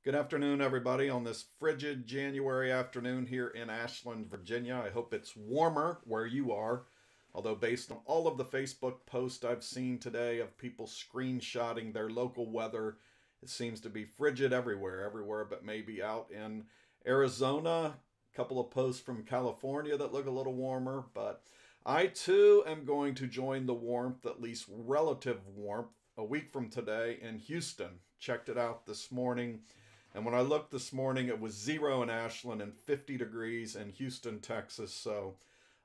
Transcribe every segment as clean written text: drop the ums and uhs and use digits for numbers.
Good afternoon, everybody, on this frigid January afternoon here in Ashland, Virginia. I hope it's warmer where you are. Although, based on all of the Facebook posts I've seen today of people screenshotting their local weather, it seems to be frigid everywhere but maybe out in Arizona. A couple of posts from California that look a little warmer, but I too am going to join the warmth, at least relative warmth, a week from today in Houston. Checked it out this morning. And when I looked this morning, it was 0 in Ashland and 50 degrees in Houston, Texas. So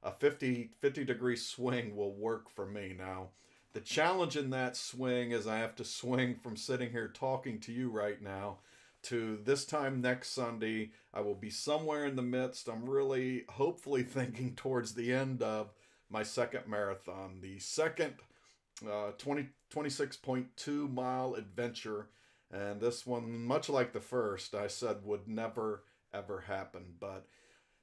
a 50 degree swing will work for me. Now, the challenge in that swing is I have to swing from sitting here talking to you right now to this time next Sunday. I will be somewhere in the midst. I'm really hopefully thinking towards the end of my second marathon, the second 26.2 mile adventure. And this one, much like the first, I said would never, ever happen. But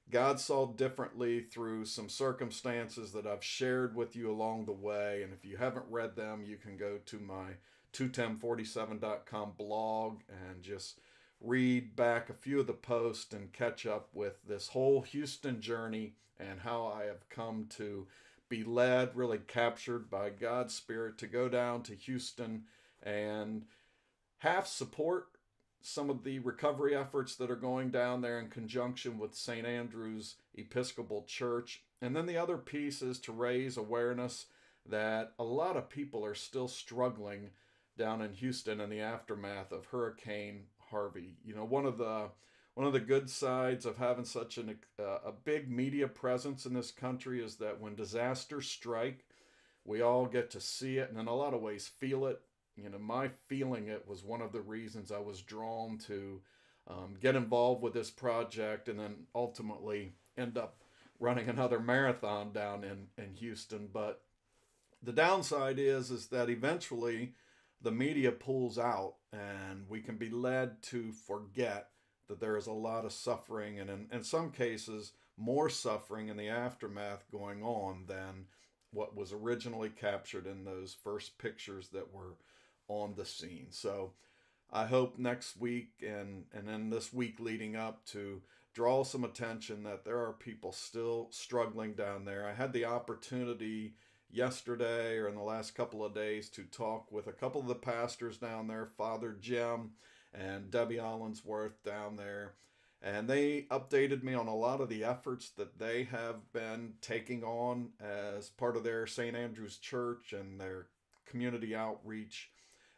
God saw differently through some circumstances that I've shared with you along the way. And if you haven't read them, you can go to my 21047.com blog and just read back a few of the posts and catch up with this whole Houston journey and how I have come to be led, really captured by God's Spirit to go down to Houston and half support some of the recovery efforts that are going down there in conjunction with St. Andrew's Episcopal Church. And then the other piece is to raise awareness that a lot of people are still struggling down in Houston in the aftermath of Hurricane Harvey. You know, one of the good sides of having such a big media presence in this country is that when disasters strike, we all get to see it and in a lot of ways feel it. You know, my feeling it was one of the reasons I was drawn to get involved with this project and then ultimately end up running another marathon down in Houston. But the downside is that eventually the media pulls out and we can be led to forget that there is a lot of suffering and in some cases more suffering in the aftermath going on than what was originally captured in those first pictures that were on the scene. So I hope next week and then this week leading up to draw some attention that there are people still struggling down there. I had the opportunity yesterday or in the last couple of days to talk with a couple of the pastors down there, Father Jim and Debbie Allensworth down there. And they updated me on a lot of the efforts that they have been taking on as part of their St. Andrew's Church and their community outreach,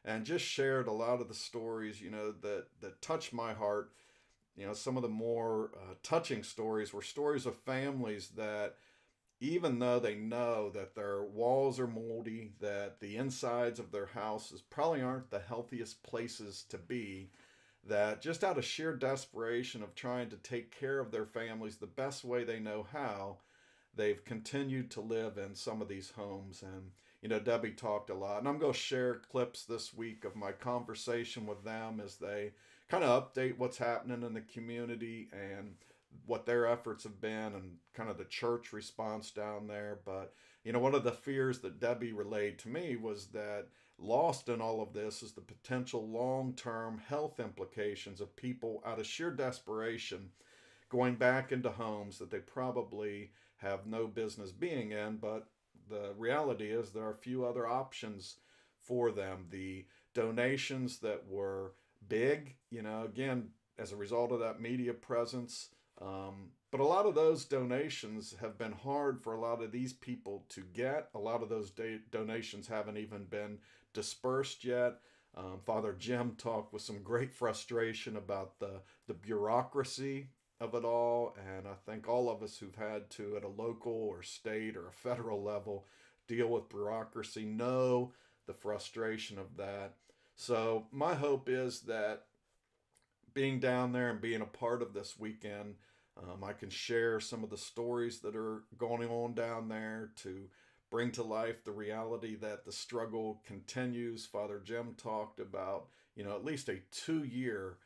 and just shared a lot of the stories, you know, that touched my heart. You know, some of the more touching stories were stories of families that, even though they know that their walls are moldy, that the insides of their houses probably aren't the healthiest places to be, that just out of sheer desperation of trying to take care of their families the best way they know how, they've continued to live in some of these homes. And, you know, Debbie talked a lot. And I'm going to share clips this week of my conversation with them as they kind of update what's happening in the community and what their efforts have been and kind of the church response down there. But, you know, one of the fears that Debbie relayed to me was that lost in all of this is the potential long-term health implications of people out of sheer desperation going back into homes that they probably have no business being in. But the reality is there are a few other options for them. The donations that were big, you know, again, as a result of that media presence. But a lot of those donations have been hard for a lot of these people to get. A lot of those donations haven't even been dispersed yet. Father Jim talked with some great frustration about the bureaucracy of it all. And I think all of us who've had to, at a local or state or a federal level, deal with bureaucracy know the frustration of that. So my hope is that being down there and being a part of this weekend, I can share some of the stories that are going on down there to bring to life the reality that the struggle continues. Father Jim talked about, you know, at least a 2-year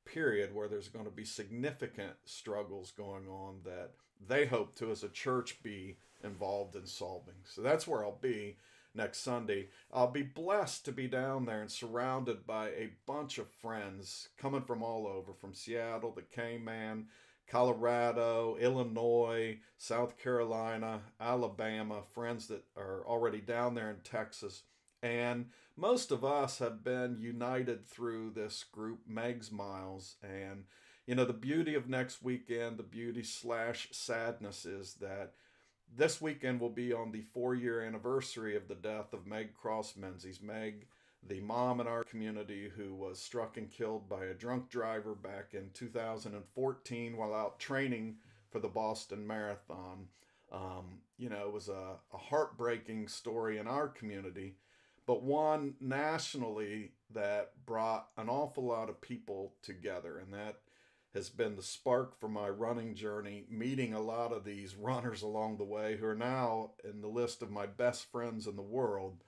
period where there's going to be significant struggles going on that they hope to, as a church, be involved in solving. So that's where I'll be next Sunday. I'll be blessed to be down there and surrounded by a bunch of friends coming from all over, from Seattle, the Cayman, Colorado, Illinois, South Carolina, Alabama, friends that are already down there in Texas. And most of us have been united through this group, Meg's Miles. And, the beauty of next weekend, the beauty slash sadness is that this weekend will be on the 4-year anniversary of the death of Meg Cross Menzies. Meg, the mom in our community who was struck and killed by a drunk driver back in 2014 while out training for the Boston Marathon. It was a heartbreaking story in our community, but one nationally that brought an awful lot of people together. And that has been the spark for my running journey, meeting a lot of these runners along the way who are now in the list of my best friends in the world.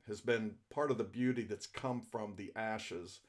Has been part of the beauty that's come from the ashes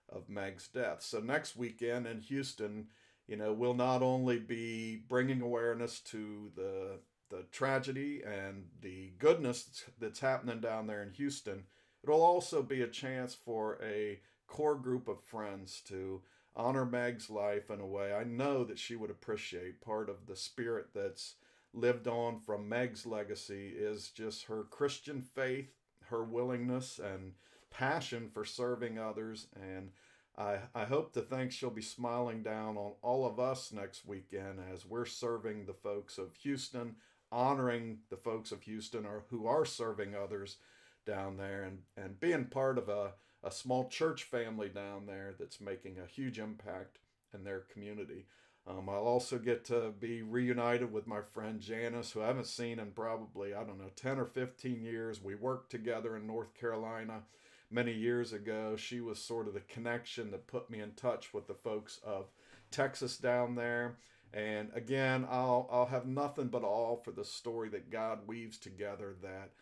of Meg's death. So next weekend in Houston, we'll not only be bringing awareness to the tragedy and the goodness that's happening down there in Houston, it'll also be a chance for a core group of friends to honor Meg's life in a way I know that she would appreciate. Part of the spirit that's lived on from Meg's legacy is just her Christian faith, her willingness and passion for serving others. And I hope to think she'll be smiling down on all of us next weekend as we're serving the folks of Houston, honoring the folks of Houston who are serving others down there, and being part of a small church family down there that's making a huge impact in their community. I'll also get to be reunited with my friend Janice, who I haven't seen in probably, 10 or 15 years. We worked together in North Carolina many years ago. She was sort of the connection that put me in touch with the folks of Texas down there. And again, I'll have nothing but awe for the story that God weaves together, that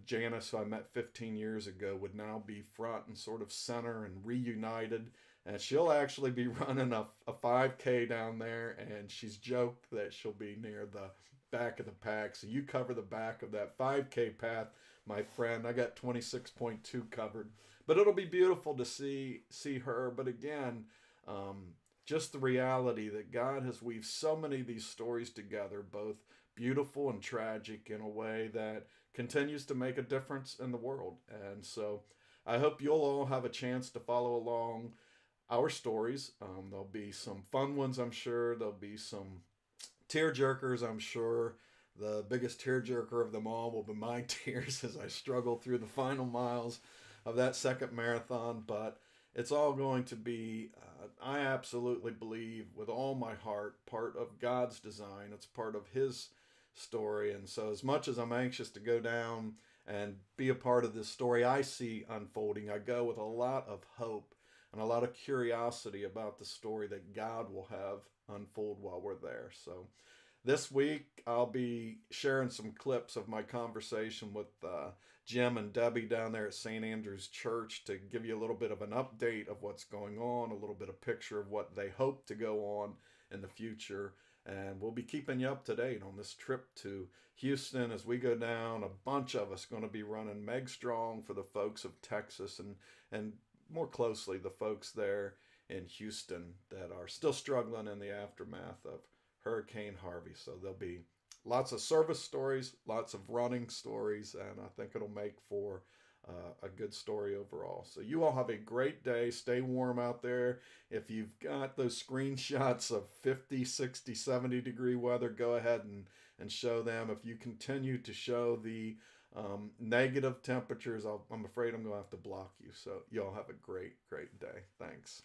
Janice, who I met 15 years ago, would now be front and sort of center and reunited. And she'll actually be running a 5K down there, and she's joked that she'll be near the back of the pack. So you cover the back of that 5K path, my friend. I got 26.2 covered. But it'll be beautiful to see her. But again, just the reality that God has weaved so many of these stories together, both beautiful and tragic, in a way that continues to make a difference in the world. And so I hope you'll all have a chance to follow along our stories. There'll be some fun ones, I'm sure. There'll be some tear jerkers, I'm sure. The biggest tearjerker of them all will be my tears as I struggle through the final miles of that second marathon. But it's all going to be, I absolutely believe with all my heart, part of God's design. It's part of His story. And so as much as I'm anxious to go down and be a part of this story I see unfolding, I go with a lot of hope and a lot of curiosity about the story that God will have unfold while we're there. So this week, I'll be sharing some clips of my conversation with Jim and Debbie down there at St. Andrew's Church to give you a little bit of an update of what's going on, a little bit of picture of what they hope to go on in the future. And we'll be keeping you up to date on this trip to Houston as we go down. A bunch of us going to be running Megstrong for the folks of Texas, and more closely the folks there in Houston that are still struggling in the aftermath of Hurricane Harvey. So there'll be lots of service stories, lots of running stories, and I think it'll make for a good story overall. So you all have a great day. Stay warm out there. If you've got those screenshots of 50, 60, 70 degree weather, go ahead and show them. If you continue to show the negative temperatures, I'm afraid I'm going to have to block you. So you all have a great, great day. Thanks.